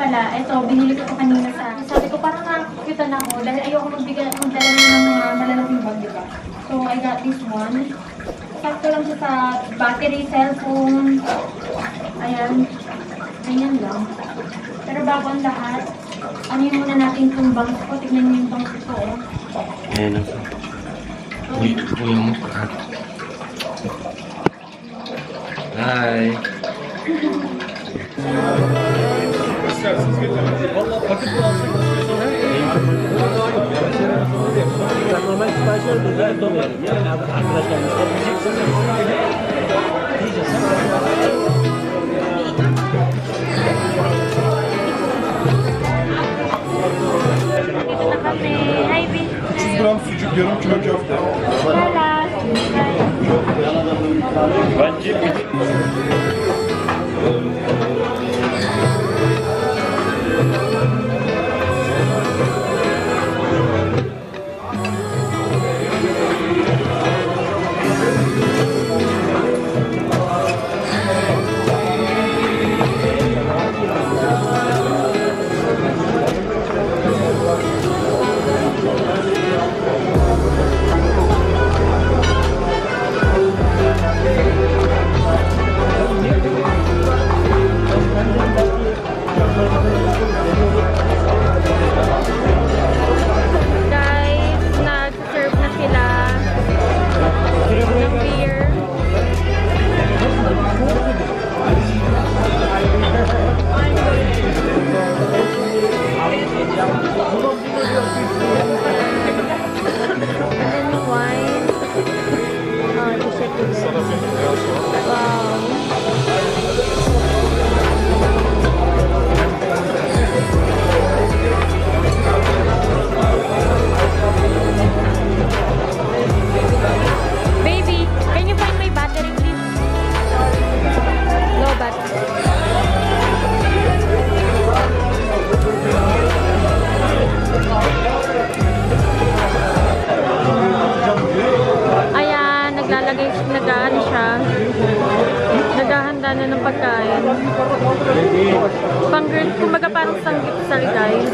pala, eto, binili ko to kanina sa akin. Sabi ko, parang nakakakutan ako dahil ayoko magdala ng mga malalaking bag, di ba? So, I got this one. Sakto lang siya sa battery, cellphone. Ayan. Ganyan lang. Pero bago ang lahat, ano yung muna natin itong bangs ko? Tignan niyo yung bangs ko, oh. Ayan ako. Kuya mo pa. Hi. Normal sipariş verdi. Dolar. Yani arkadaşlar Dito na kami. Hi, Vic. 300 gram sucuk, yarım kilo köfte. Lala. Guys, nag-serve na sila ng beer. And then yung wine. Oh, t-shirt ko din. Wow. Baby, can you find my battery, please? Low bat. Ayan, nag-ano siya. Naghahanda na ng pagkain. Kumbaga parang sanggip-sal, guys.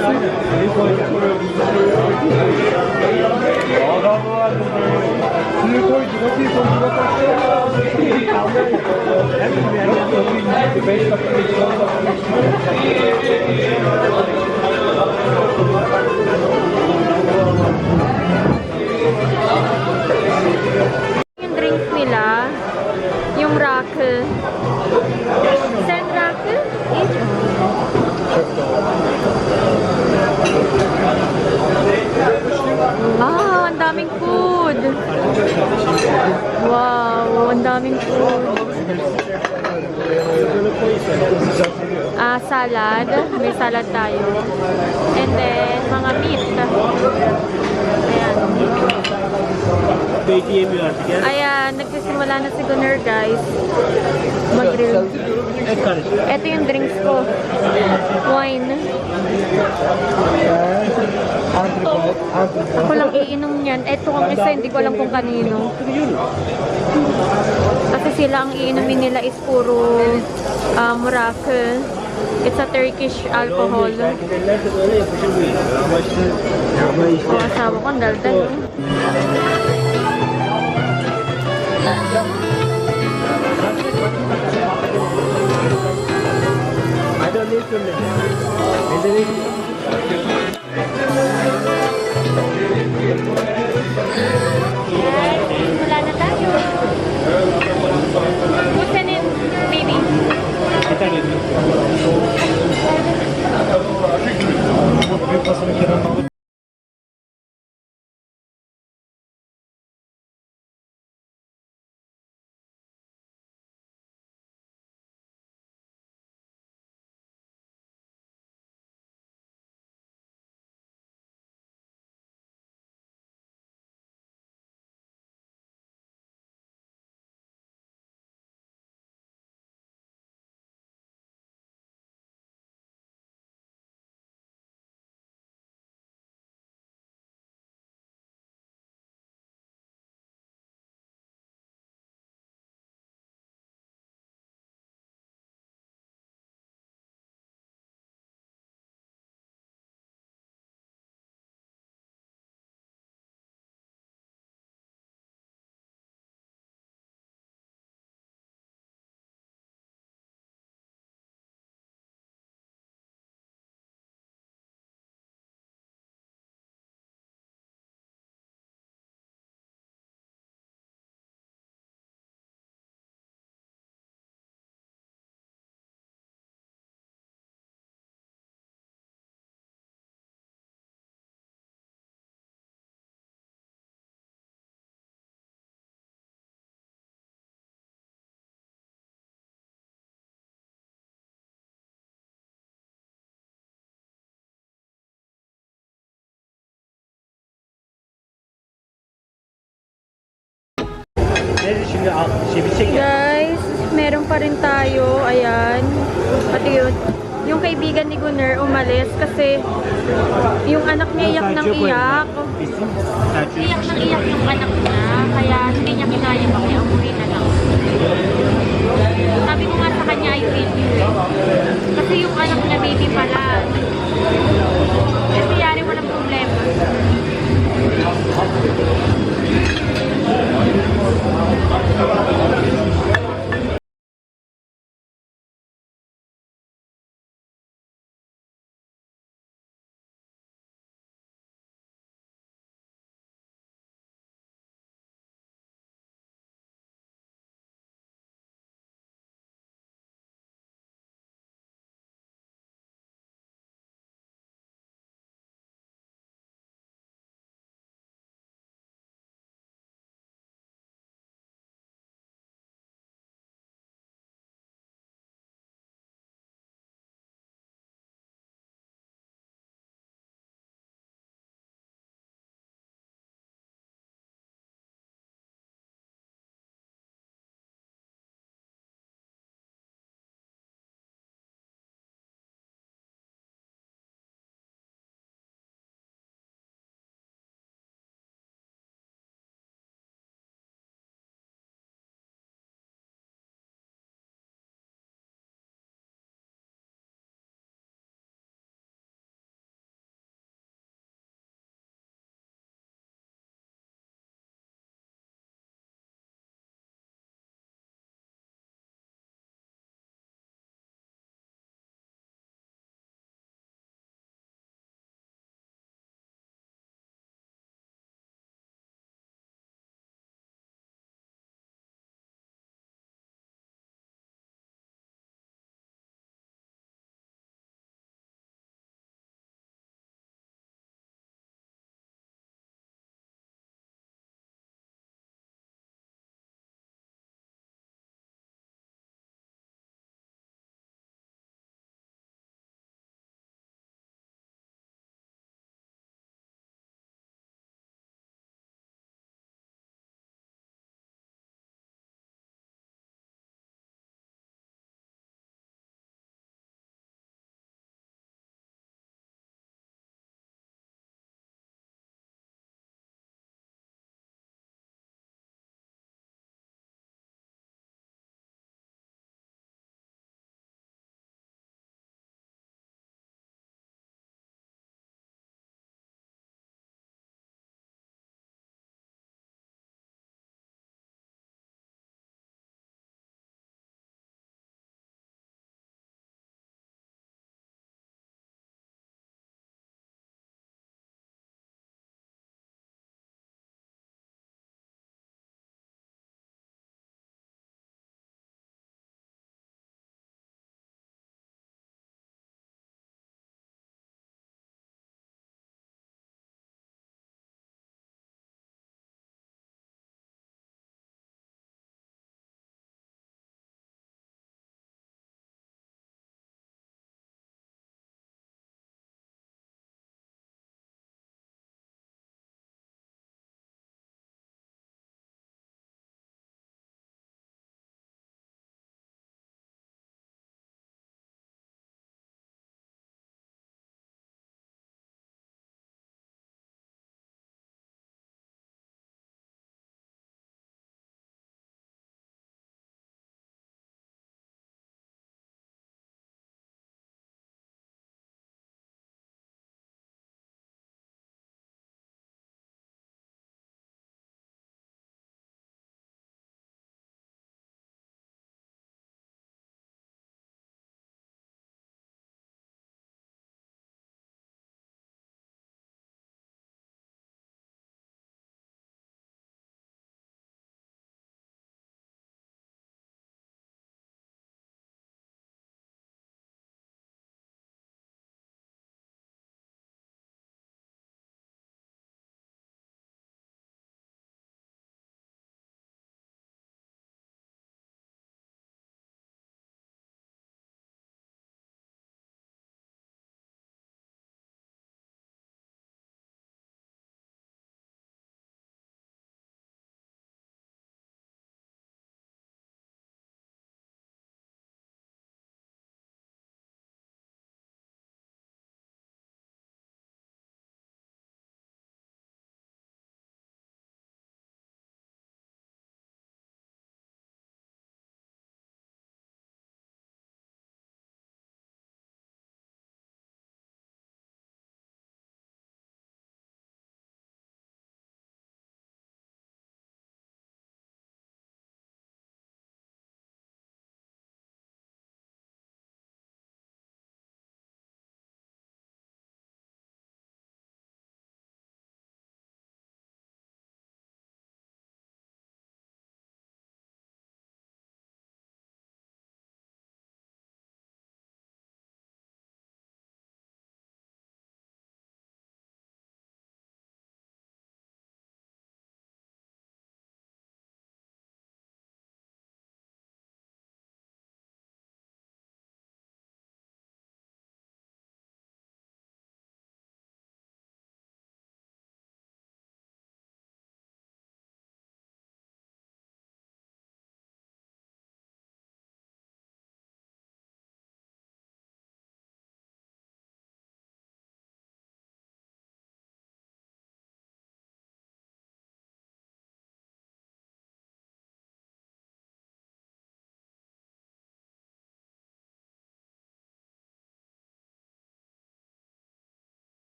Suyu koy, kapıyı koy, Yung drinks nila, yung rock. Send rock? Ah, ang daming food. Wow, ang daming food. Salad. May salad tayo. And then, mga meat. Ayan. ATM artık ya. Ayan, nagsisimula na si Gunner, guys. Mag-grill. Evet kardeşim. Ito yung drinks ko. Wine. Ako lang iinom niyan. Ito ang isa, hindi ko alam kung kanino. Kasi sila ang iinumin nila is puro Morocco. It's a Turkish alcohol. Ang asawa ko, ang daldal. I don't need to Wala na tayo. Busan in, baby. Büyük basının kenarına Guys, meron pa rin tayo. Ayan. Pati yun. Yung kaibigan ni Gunner umalis kasi yung anak niya iyak ng iyak. Iyak ng iyak yung anak niya. Kaya hindi niya kinaya pa. Kaya umuwi na lang. Sabi ko nga sa kanya, I feel you. Kasi yung anak niya baby pala. Kasi yari walang problema.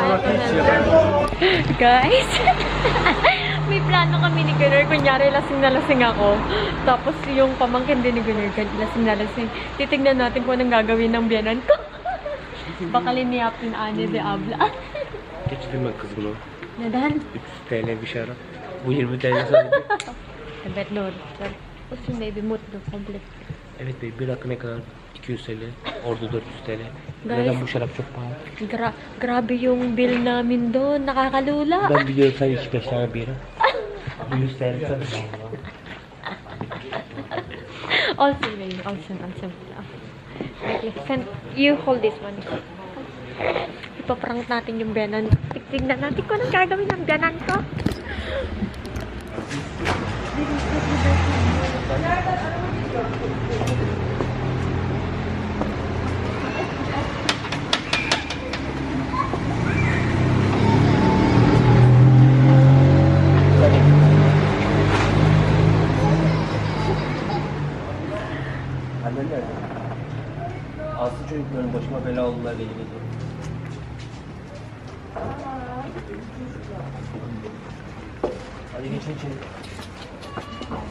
sanatı hiç yapamıyorum. Guys, may plano kami ni Gunnar. Kunyari, lasing na lasing ako. Tapos yung pamangkin din ni Gunnar, lasing na lasing. Titignan natin kung anong gagawin ng biyanan ko. Baka liniyapin ani de abla. Geçtim ben kız bunu. Neden? 300 TL bir şarap. Bu 20 TL sadece. Evet, no. Olsun baby, mutlu, komple. Evet bey, bir rakı ne kadar? 200 TL. Orada 400 TL. Guys. Neden bu şarap çok pahalı? Grabe yung bill namin doon. Nakakalula. Ben biliyorum sen 25 tane bira. Bu 100 TL sana. Also, baby. Also. You hold this one. Ipaprank natin yung biyanan. Tignan natin kung anong gagawin ng biyanan ko. Annen nerede? Aslı çocukların başıma bela oldular gece gece. Hadi geçin içeri.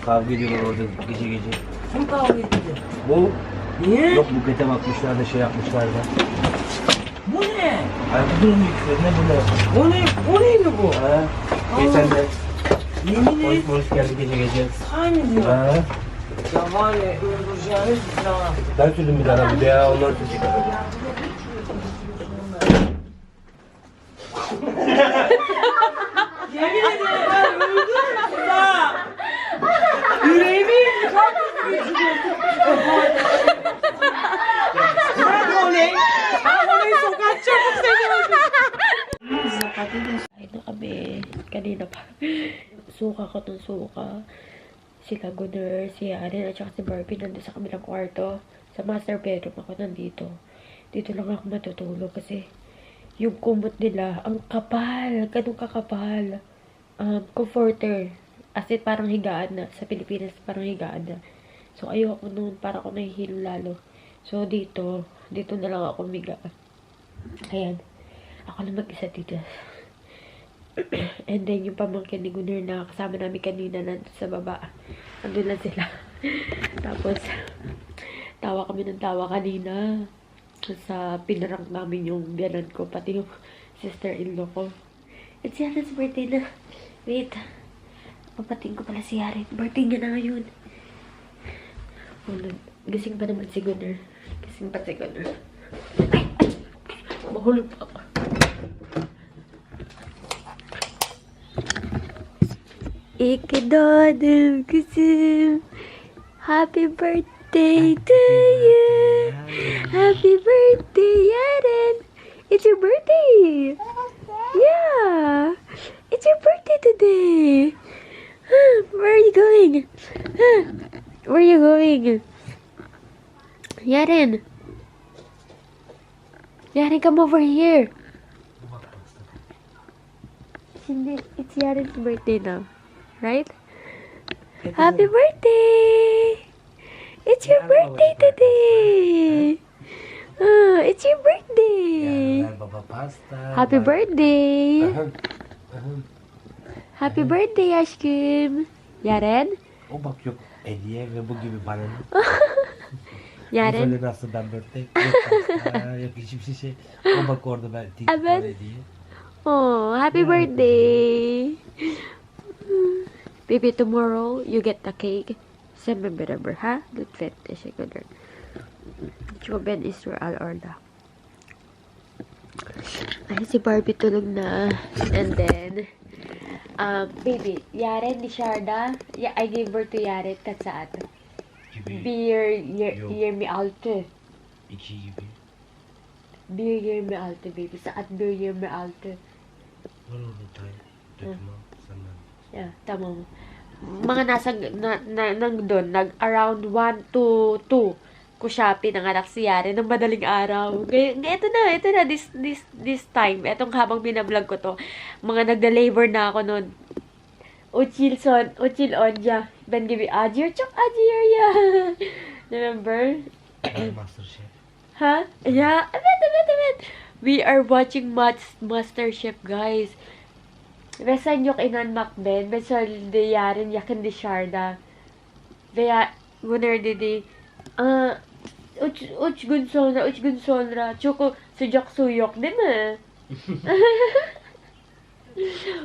Kavga ediyorlar orada gece gece. Kim kavga ediyor? Bu Niye? yok bukete bakmışlar da şey yapmışlar da. Bu ne? Ay bu durum yüksek ne bu ne? O ne? O neydi bu? Ha? Geçen de Yemin et. polis geldi gece gece. Say mı diyor? Ha? Ya var ya öldüreceğiniz bir daha. Ben sürdüm bir tane bir de ya onlar sürecek. Yemin ederim ben öldürürüm ha. Yüreğimi kalkıp geçiriyorsun. Bırak oley. Ben orayı sokatacağım seni öldürürüm. Ay na kami. Kanina pa. Suka ko ng suka. Sila Gunnar, si Aaron, at saka si Barbie nandun sa kabilang kwarto. Sa master bedroom ako nandito. Dito lang ako matutulog kasi yung kumot nila, ang kapal. Ganun kakapal. Comforter. As in, parang higaan na. Sa Pilipinas, parang higaan na. So, ayoko nun. Parang ako nahihilo lalo. So, dito na lang ako miga. Ayan. Ako lang mag-isa dito. And then, yung pamangkin ni Gunnar na kasama namin kanina nandun sa baba. Nandun lang sila. Tapos, tawa kami ng tawa kanina. Sa pinarang namin yung biyanan ko. Pati yung sister-in-law ko. It's Yaren's birthday na. Wait. Papating ko pala si Yaren. Birthday niya na ngayon. Gising pa naman si Gunnar. Gising pa si Gunnar. Ay! Mahulog pa ako. İkidadım kızım. Happy birthday to you. Happy birthday, Yaren. It's your birthday. Yeah. It's your birthday today. Where are you going? Where are you going? Yaren. Yaren, come over here. It's Yaren's birthday now. Right? Happy birthday! It's your birthday today! It's your birthday! Baba pasta. Happy birthday! Happy birthday, aşkım! Yaren? O bak yok hediye ve bu gibi bana. Yaren? Böyle nasıl ben birthday? Yok pasta, yok hiçbir şey. O bak orada ben Evet. hediye. Oh, happy birthday! Baby, tomorrow, you get the cake. Send me the number, ha? Lütfen, teşekkür ederim. Şu ben Israel orada. Ay, si Barbie tulog na. And then, baby, Yaren ni Sharda. Yeah, I gave birth to Yaren kasaat. Gibi. Yok. 26. 2 gibi. 1.26, baby. Saat 1.26. Var orada tayo. Dökma senden. Yeah, tama mo. Mga nandun, around 1 to 2 ko siya pinanganak si Yaren ng madaling araw. Ito na, this time, etong habang binablog ko to, mga nagda-labor na ako nun. Uchil onja, ben gibi acıyor, çok acıyor ya. Remember? Masterchef. Ha? Yeah, evet. We are watching MasterChef, guys. Besan yok inan makben, besan de yaren yakın dışarıda. Veya günler dedi, üç gün sonra çok sıcak su yok değil mi?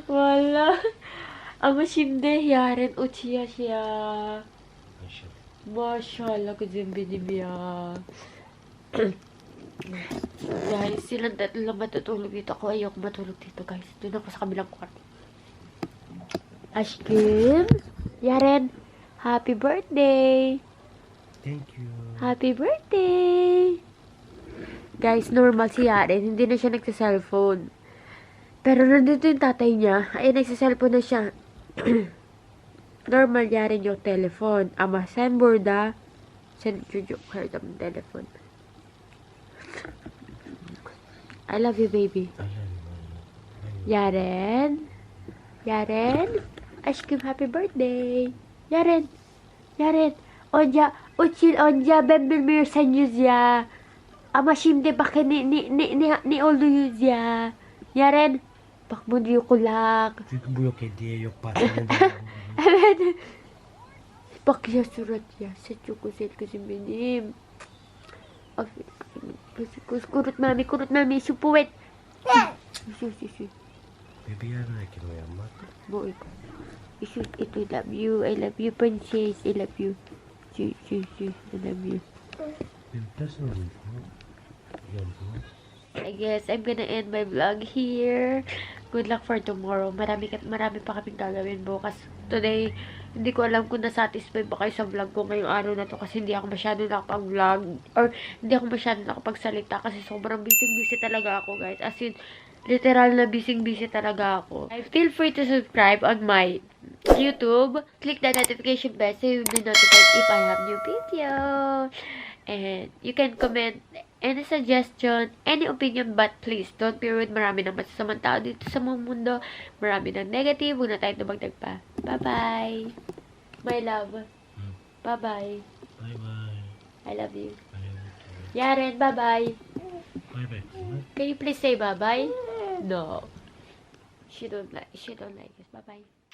Valla. Ama şimdi yarın uçuyor ya. Maşallah kızım benim ya. Guys, silang tatlo lang matutulog dito. Ako ayoko matulog dito, guys. Doon ako sa kabilang kwarto. Ashkim, Yaren, happy birthday! Thank you. Happy birthday! Guys, normal si Yaren. Hindi na siya nagsa-cellphone. Pero nandito yung tatay niya. Ay, nagsa-cellphone na siya. Normal Yaren yung telephone. Ama sen burada. Sen çocuk her zaman telefon. I love you, baby. Yaren. Yaren. Aşkım, happy birthday. Yaren. Yaren. Onca, uçil onca ben bilmiyorsan yüz ya. Ama şimdi bakın ne oldu yüz ya. Yaren. Bak bu diyor kulak. Çünkü bu yok hediye yok para. Evet. Bak ya surat ya. Sen çok güzel kızım benim. Aferin kızım. Kurut mami. Su puwet. Su. Baby yarın erken uyanmak. Bu ito. Ito, love you. I love you, princess. I love you. Su. I love you. Baby nasıl uyku? I guess I'm gonna end my vlog here. Good luck for tomorrow. Marami pa kaming gagawin bukas. Today, hindi ko alam kung na-satisfy ba kayo sa vlog ko ngayong araw na to kasi hindi ako masyado nakapag-vlog or hindi ako masyado nakapagsalita kasi sobrang busy talaga ako, guys. As in, literal na busy talaga ako. Feel free to subscribe on my YouTube. Click the notification bell so you'll be notified if I have new video. And you can comment any suggestion, any opinion, but please don't be rude. Marami ng masasamang tao dito sa mga mundo. Marami ng negative. Huwag na tayong tumagdag pa. Bye-bye. My love. Bye-bye. Bye-bye. I love you. I love you too. Yaren, bye-bye. Bye-bye. Can you please say bye-bye? No. She don't like it. Bye-bye.